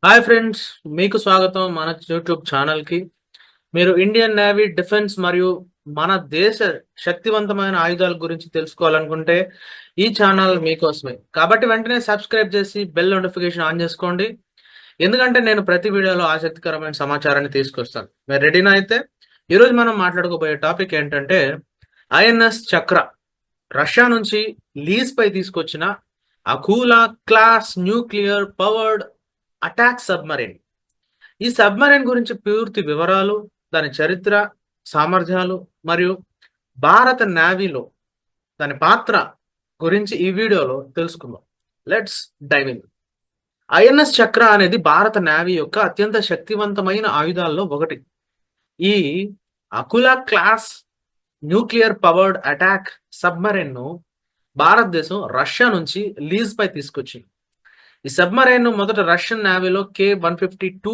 Hi friends, మీకు స్వాగతం మన యూట్యూబ్ ఛానల్కి. మీరు ఇండియన్ నేవీ డిఫెన్స్ మరియు మన దేశ శక్తివంతమైన ఆయుధాల గురించి తెలుసుకోవాలనుకుంటే ఈ ఛానల్ మీకోసమే. కాబట్టి వెంటనే సబ్స్క్రైబ్ చేసి బెల్ నోటిఫికేషన్ ఆన్ చేసుకోండి. ఎందుకంటే నేను ప్రతి వీడియోలో ఆసక్తికరమైన సమాచారాన్ని తీసుకొస్తాను. మీరు రెడీనా? అయితే ఈరోజు మనం మాట్లాడుకోబోయే టాపిక్ ఏంటంటే ఐఎన్ఎస్ చక్ర. రష్యా నుంచి లీజ్ పై తీసుకొచ్చిన Akula class nuclear powered attack submarine. ఈ సబ్మరీన్ గురించి పూర్తి వివరాలు, దాని చరిత్ర, సామర్థ్యాలు మరియు భారత నేవీలో దాని పాత్ర గురించి ఈ వీడియోలో తెలుసుకుందాం. Let's dive in. ఐఎన్ఎస్ చక్ర అనేది భారత నేవీ యొక్క అత్యంత శక్తివంతమైన ఆయుధాల్లో ఒకటి. ఈ Akula class nuclear powered attack submarine ను భారతదేశం రష్యా నుంచి లీజ్ పై తీసుకొచ్చింది. ఈ సబ్మరైన్ ను మొదట రష్యన్ నేవీలో K-152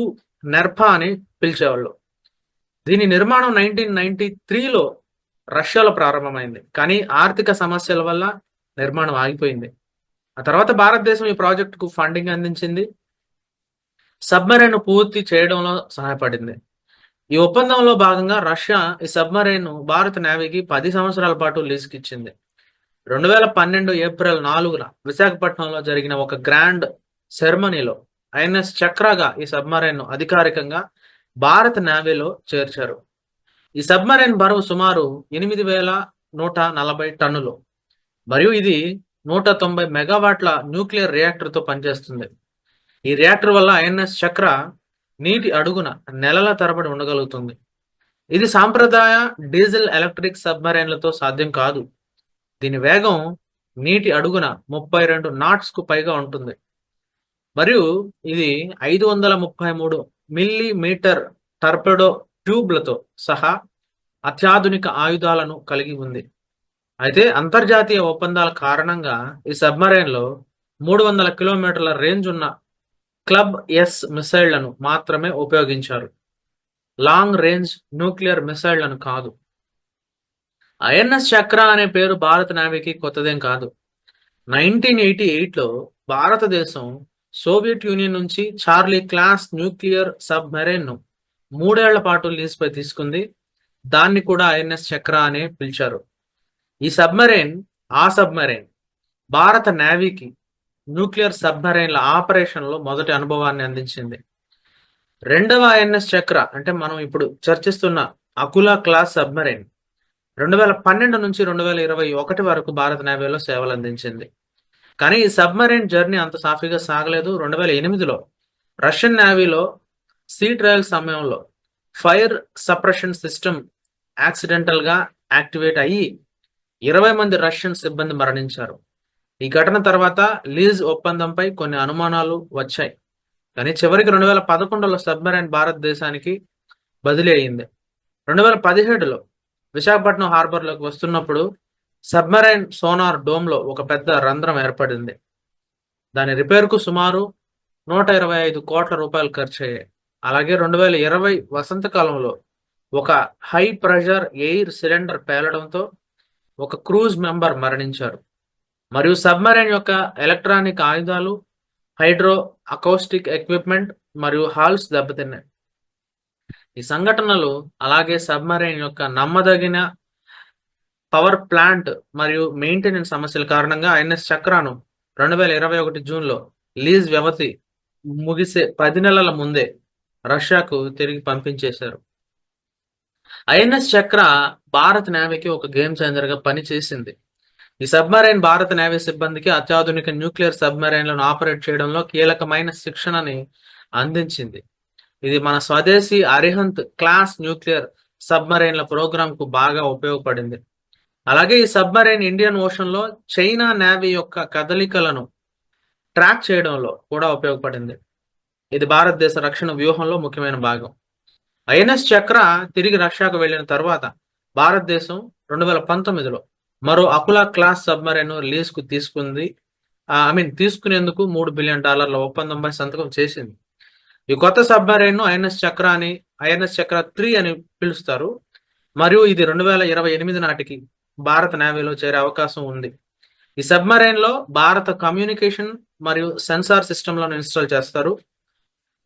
నెర్పా అని పిలిచేవాళ్ళు. దీని నిర్మాణం 1993లో రష్యాలో ప్రారంభమైంది, కానీ ఆర్థిక సమస్యల వల్ల నిర్మాణం ఆగిపోయింది. ఆ తర్వాత భారతదేశం ఈ ప్రాజెక్టుకు ఫండింగ్ అందించింది, సబ్మరైన్ పూర్తి చేయడంలో సహాయపడింది. ఈ ఒప్పందంలో భాగంగా రష్యా ఈ సబ్మరైన్ భారత నేవీకి 10 సంవత్సరాల పాటు లీజుకి ఇచ్చింది. 2012 ఏప్రిల్ 4న విశాఖపట్నంలో జరిగిన ఒక గ్రాండ్ సెరమనీలో ఐఎన్ఎస్ చక్రగా ఈ సబ్మరైన్ ను అధికారికంగా భారత నేవీలో చేర్చారు. ఈ సబ్మరైన్ బరువు సుమారు 8,140 టన్నులు మరియు ఇది 190 మెగావాట్ల న్యూక్లియర్ రియాక్టర్తో పనిచేస్తుంది. ఈ రియాక్టర్ వల్ల ఐఎన్ఎస్ చక్ర నీటి అడుగున నెలల తరబడి ఉండగలుగుతుంది. ఇది సాంప్రదాయ డీజిల్ ఎలక్ట్రిక్ సబ్మరైన్లతో సాధ్యం కాదు. దీని వేగం నీటి అడుగున 32 నాట్స్ కు పైగా ఉంటుంది మరియు ఇది 533 మిల్లీమీటర్ టర్పెడో ట్యూబ్లతో సహా అత్యాధునిక ఆయుధాలను కలిగి ఉంది. అయితే అంతర్జాతీయ ఒప్పందాల కారణంగా ఈ సబ్మరైన్లో 300 కిలోమీటర్ల రేంజ్ ఉన్న క్లబ్ ఎస్ మిసైళ్లను మాత్రమే ఉపయోగించారు, లాంగ్ రేంజ్ న్యూక్లియర్ మిసైళ్లను కాదు. ఐఎన్ఎస్ చక్ర అనే పేరు భారత నేవీకి కొత్తదేం కాదు. 1988లో భారతదేశం సోవియట్ యూనియన్ నుంచి చార్లీ క్లాస్ న్యూక్లియర్ సబ్మెరైన్ ను 3 ఏళ్ల పాటు లీజ్ పై తీసుకుంది. దాన్ని కూడా ఐఎన్ఎస్ చక్ర అనే పిలిచారు. ఈ సబ్మెరైన్ భారత నేవీకి న్యూక్లియర్ సబ్మెరైన్ల ఆపరేషన్లో మొదటి అనుభవాన్ని అందించింది. రెండవ ఐఎన్ఎస్ చక్ర అంటే మనం ఇప్పుడు చర్చిస్తున్న అకులా క్లాస్ సబ్మెరైన్ 2012 నుంచి 2021 వరకు భారత నేవీలో సేవలు అందించింది. కానీ ఈ సబ్మరైన్ జర్నీ అంత సాఫీగా సాగలేదు. 2008లో రష్యన్ నేవీలో సీ ట్రయల్ సమయంలో ఫైర్ సప్రెషన్ సిస్టమ్ యాక్సిడెంటల్ గా యాక్టివేట్ అయ్యి 20 మంది రష్యన్ సిబ్బంది మరణించారు. ఈ ఘటన తర్వాత లీజ్ ఒప్పందంపై కొన్ని అనుమానాలు వచ్చాయి, కానీ చివరికి 2011లో సబ్మరైన్ భారతదేశానికి బదిలీ అయింది. 2017లో విశాఖపట్నం హార్బర్లోకి వస్తున్నప్పుడు సబ్మెరైన్ సోనార్ డోమ్లో ఒక పెద్ద రంధ్రం ఏర్పడింది. దాని రిపేర్కు సుమారు 125 కోట్ల రూపాయలు ఖర్చయ్యాయి. అలాగే 2020 వసంతకాలంలో ఒక హై ప్రెషర్ ఎయిర్ సిలిండర్ పేలడంతో ఒక క్రూజ్ మెంబర్ మరణించారు మరియు సబ్మెరైన్ యొక్క ఎలక్ట్రానిక్ ఆయుధాలు, హైడ్రో అకౌస్టిక్ ఎక్విప్మెంట్ మరియు హాల్స్ దెబ్బతిన్నాయి. ఈ సంఘటనలు అలాగే సబ్మరైన్ యొక్క నమ్మదగిన పవర్ ప్లాంట్ మరియు మెయింటెనెన్స్ సమస్యల కారణంగా ఐఎన్ఎస్ చక్రాను 2021 జూన్లో లీజ్ వ్యవధి ముగిసే 10 నెలల ముందే రష్యాకు తిరిగి పంపించేశారు. ఐఎన్ఎస్ చక్ర భారత నేవీకి ఒక గేమ్ చేంజర్ గా పనిచేసింది. ఈ సబ్మరైన్ భారత నేవీ సిబ్బందికి అత్యాధునిక న్యూక్లియర్ సబ్మరైన్లను ఆపరేట్ చేయడంలో కీలకమైన శిక్షణని అందించింది. ఇది మన స్వదేశీ అరిహంత్ క్లాస్ న్యూక్లియర్ సబ్మరైన్ల ప్రోగ్రామ్ కు బాగా ఉపయోగపడింది. అలాగే ఈ సబ్మరైన్ ఇండియన్ ఓషన్ లో చైనా నేవీ యొక్క కదలికలను ట్రాక్ చేయడంలో కూడా ఉపయోగపడింది. ఇది భారతదేశ రక్షణ వ్యూహంలో ముఖ్యమైన భాగం. ఐఎన్ఎస్ చక్ర తిరిగి రష్యాకు వెళ్లిన తర్వాత భారతదేశం 2019లో మరో అకులా క్లాస్ సబ్మరైన్ లీజ్ కు తీసుకునేందుకు $3 బిలియన్ ఒప్పందంపై సంతకం చేసింది. ఈ కొత్త సబ్మరైన్ ను ఐఎన్ఎస్ చక్ర 3 అని పిలుస్తారు మరియు ఇది 2028 నాటికి భారత నేవీలో చేరే అవకాశం ఉంది. ఈ సబ్మరైన్ లో భారత కమ్యూనికేషన్ మరియు సెన్సార్ సిస్టమ్లను ఇన్స్టాల్ చేస్తారు.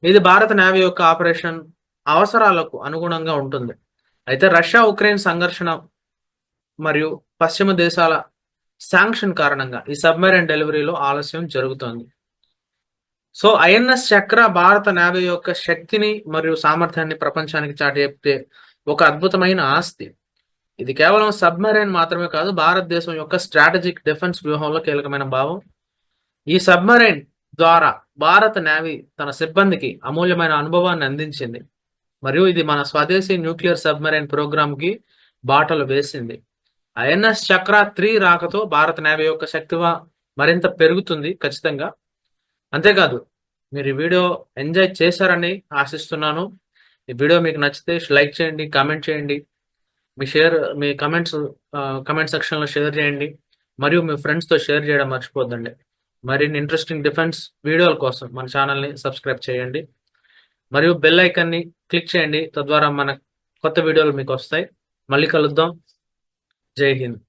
ఇది భారత నేవీ యొక్క ఆపరేషన్ అవసరాలకు అనుగుణంగా ఉంటుంది. అయితే రష్యా ఉక్రెయిన్ సంఘర్షణ మరియు పశ్చిమ దేశాల శాంక్షన్ కారణంగా ఈ సబ్మెరైన్ డెలివరీలో ఆలస్యం జరుగుతోంది. సో ఐఎన్ఎస్ చక్ర భారత నేవీ యొక్క శక్తిని మరియు సామర్థ్యాన్ని ప్రపంచానికి చాటి చెప్తే ఒక అద్భుతమైన ఆస్తి. ఇది కేవలం సబ్మెరైన్ మాత్రమే కాదు, భారతదేశం యొక్క స్ట్రాటజిక్ డిఫెన్స్ వ్యూహంలో కీలకమైన భావం. ఈ సబ్మెరైన్ ద్వారా భారత నేవీ తన సిబ్బందికి అమూల్యమైన అనుభవాన్ని అందించింది మరియు ఇది మన స్వదేశీ న్యూక్లియర్ సబ్మెరైన్ ప్రోగ్రామ్ కి బాటలు వేసింది. ఐఎన్ఎస్ చక్ర 3 రాకతో భారత నేవీ యొక్క శక్తి మరింత పెరుగుతుంది ఖచ్చితంగా. అంతేకాదు, మీరు ఈ వీడియో ఎంజాయ్ చేశారని ఆశిస్తున్నాను. ఈ వీడియో మీకు నచ్చితే లైక్ చేయండి, కామెంట్ చేయండి, మీ కమెంట్ సెక్షన్లో షేర్ చేయండి మరియు మీ ఫ్రెండ్స్తో షేర్ చేయడం మర్చిపోద్దండి. మరిన్ని ఇంట్రెస్టింగ్ డిఫెన్స్ వీడియోల కోసం మన ఛానల్ని సబ్స్క్రైబ్ చేయండి మరియు బెల్ ఐకాన్ని క్లిక్ చేయండి. తద్వారా మన కొత్త వీడియోలు మీకు వస్తాయి. మళ్ళీ కలుద్దాం. జై హింద్.